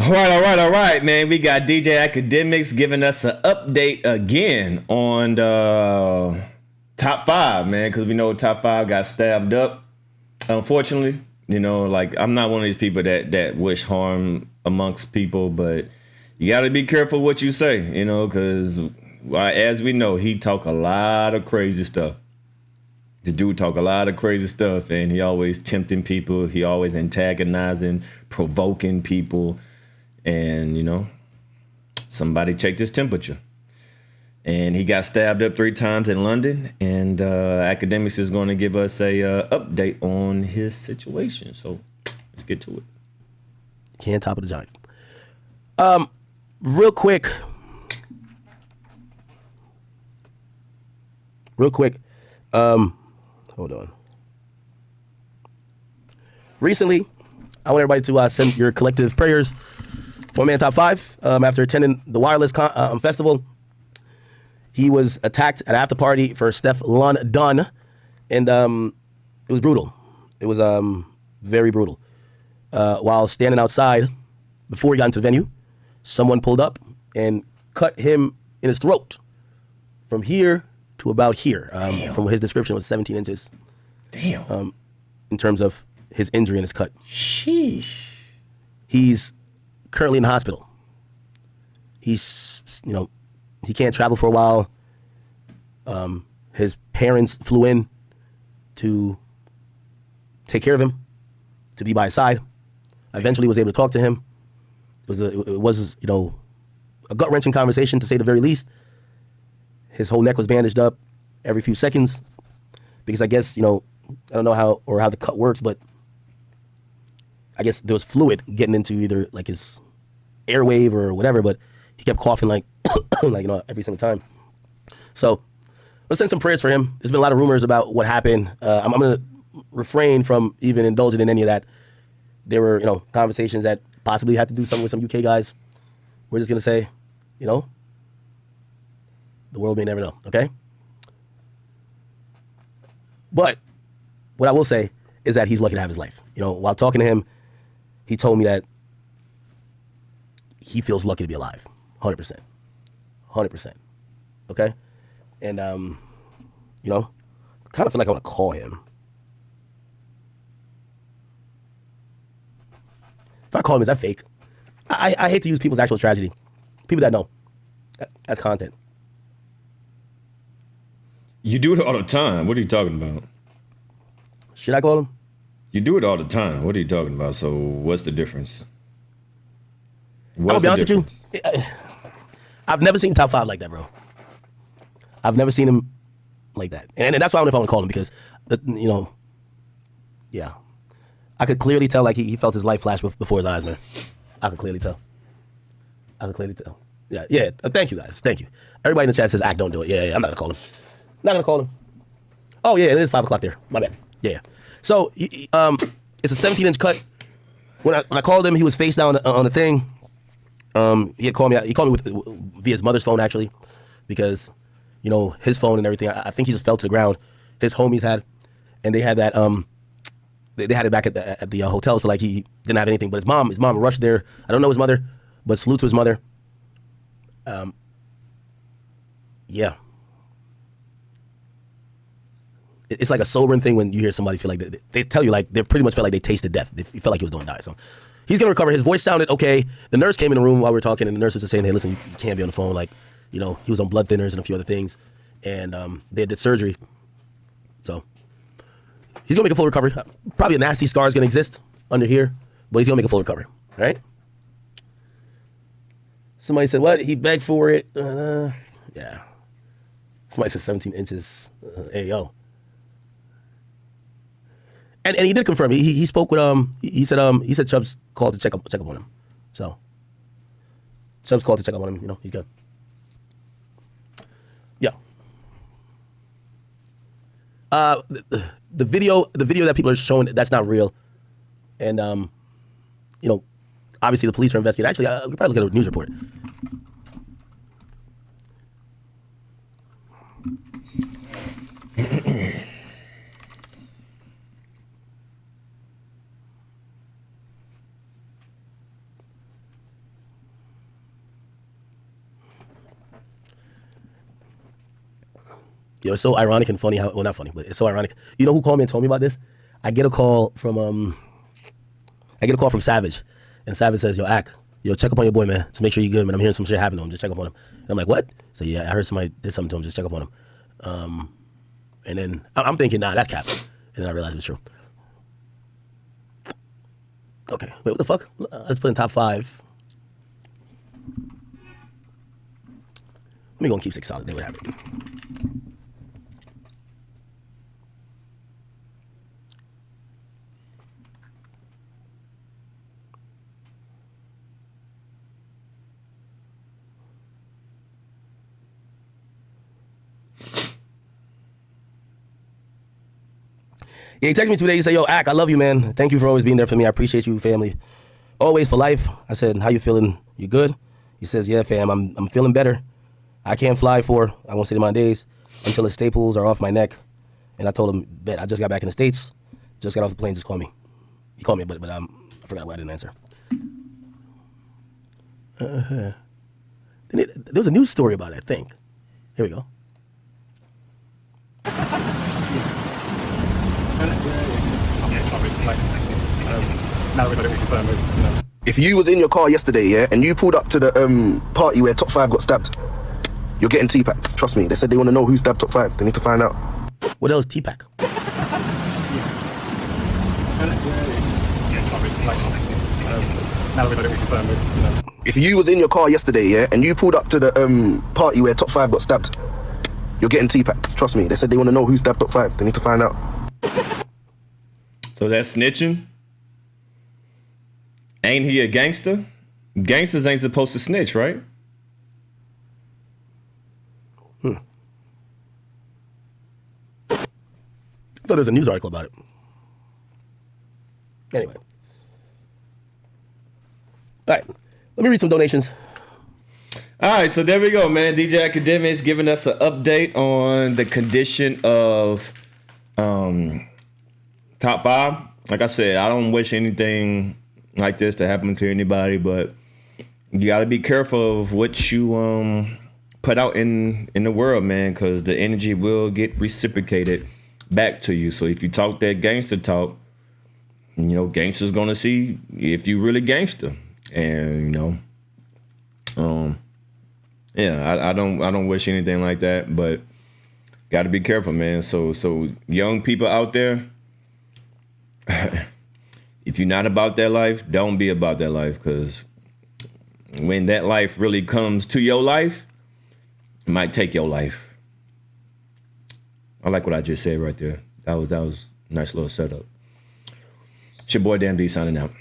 All right, man. We got DJ Akademiks giving us an update again on the top five, man, because we know top five got stabbed up. Unfortunately, like I'm not one of these people that wish harm amongst people, but you got to be careful what you say, because as we know, he talk a lot of crazy stuff. The dude talk a lot of crazy stuff, and he always tempting people. He always antagonizing, provoking people. And, somebody checked his temperature. And he got stabbed up 3 times in London. And Akademiks is going to give us a update on his situation. So let's get to it. Can't top of the giant. Real quick. Hold on. Recently, I want everybody to send your collective prayers for Man Top 5. After attending the Wireless Festival, he was attacked at an after party for Steph London, and it was brutal. It was very brutal. While standing outside, before he got into the venue, someone pulled up and cut him in his throat from here to about here. From his description, it was 17 inches. Damn. In terms of his injury and his cut. Sheesh. He's currently in the hospital. He's, he can't travel for a while. His parents flew in to take care of him, to be by his side. I eventually was able to talk to him. It was a gut-wrenching conversation, to say the very least. His whole neck was bandaged up every few seconds because I guess, I don't know how the cut works, but I guess there was fluid getting into either like his airwave or whatever, but he kept coughing like every single time. So let's send some prayers for him. There's been a lot of rumors about what happened. I'm going to refrain from even indulging in any of that. There were, conversations that possibly had to do something with some UK guys. We're just going to say, the world may never know, okay? But what I will say is that he's lucky to have his life. While talking to him, he told me that he feels lucky to be alive. 100%. 100%. Okay? And, kind of feel like I want to call him. If I call him, is that fake? I hate to use people's actual tragedy. People that know. As content. You do it all the time. What are you talking about? Should I call him? You do it all the time. What are you talking about? So what's the difference? I'm gonna be honest with you. I've never seen top 5 like that, bro. I've never seen him like that. And that's why I don't know if I want to call him, because, yeah. I could clearly tell like he felt his life flash before his eyes, man. I could clearly tell. Yeah. Thank you, guys. Thank you. Everybody in the chat says, Act, don't do it. Yeah. I'm not going to call him. Not going to call him. Oh, yeah, it is 5 o'clock there. My bad. Yeah. So, it's a 17-inch cut. When I called him, he was face down on the thing. He had called me. He called me via his mother's phone, actually, because, his phone and everything, I think he just fell to the ground. His homies had, and they had that, they had it back at the hotel, so like he didn't have anything. But his mom rushed there. I don't know his mother, but salute to his mother. Yeah. It's like a sobering thing when you hear somebody feel like they tell you like they pretty much felt like they tasted death. They felt like he was going to die. So he's going to recover. His voice sounded okay. The nurse came in the room while we were talking, and the nurse was just saying, hey, listen, you can't be on the phone. Like, he was on blood thinners and a few other things. And they did surgery. So he's going to make a full recovery. Probably a nasty scar is going to exist under here, but he's going to make a full recovery. All right? Somebody said, what? He begged for it. Yeah. Somebody said 17 inches. Ayo. And he did confirm. He spoke with he said Chubbs called to check up on him. So Chubbs called to check up on him. He's good. Yeah. The video that people are showing, that's not real. And obviously the police are investigating. Actually, we could probably look at a news report. Yo, it's so ironic and funny how, well, not funny, but it's so ironic. You know who called me and told me about this? I get a call from Savage. And Savage says, yo, Ak, yo, check up on your boy, man. Just make sure you're good, man. I'm hearing some shit happen to him. Just check up on him. And I'm like, what? So yeah, I heard somebody did something to him. Just check up on him. And then I'm thinking, nah, that's cap. And then I realized it was true. Okay, wait, what the fuck? Let's put in top 5. Let me go and keep 6 solid. They would have it. Yeah, he texted me 2 days. He said, yo, Ak, I love you, man. Thank you for always being there for me. I appreciate you, family. Always for life. I said, how you feeling? You good? He says, yeah, fam, I'm feeling better. I can't fly for, I won't say my days, until the staples are off my neck. And I told him, bet, I just got back in the States. Just got off the plane, just call me. He called me, but I forgot why I didn't answer. There was a news story about it, I think. Here we go. If you was in your car yesterday, yeah, and you pulled up to the party where Top 5 got stabbed, you're getting T-packed. Trust me. They said they want to know who stabbed Top 5. They need to find out. What else, T-Pack? If you was in your car yesterday, yeah, and you pulled up to the party where Top 5 got stabbed, you're getting T-packed. Trust me. They said they want to know who stabbed Top 5. They need to find out. So that's snitching? Ain't he a gangster? Gangsters ain't supposed to snitch, right? I thought there was a news article about it. Anyway. All right. Let me read some donations. All right, so there we go, man. DJ Akademiks giving us an update on the condition of top 5. Like I said, I don't wish anything like this to happen to anybody, but you got to be careful of what you put out in the world, man, because the energy will get reciprocated back to you. So if you talk that gangster talk, you know, gangster's gonna see if you really gangster. And you know, yeah, I don't wish anything like that, but got to be careful, man. So young people out there, if you're not about that life, don't be about that life, because when that life really comes to your life, it might take your life. I like what I just said right there. That was a nice little setup. It's your boy Dan B signing out.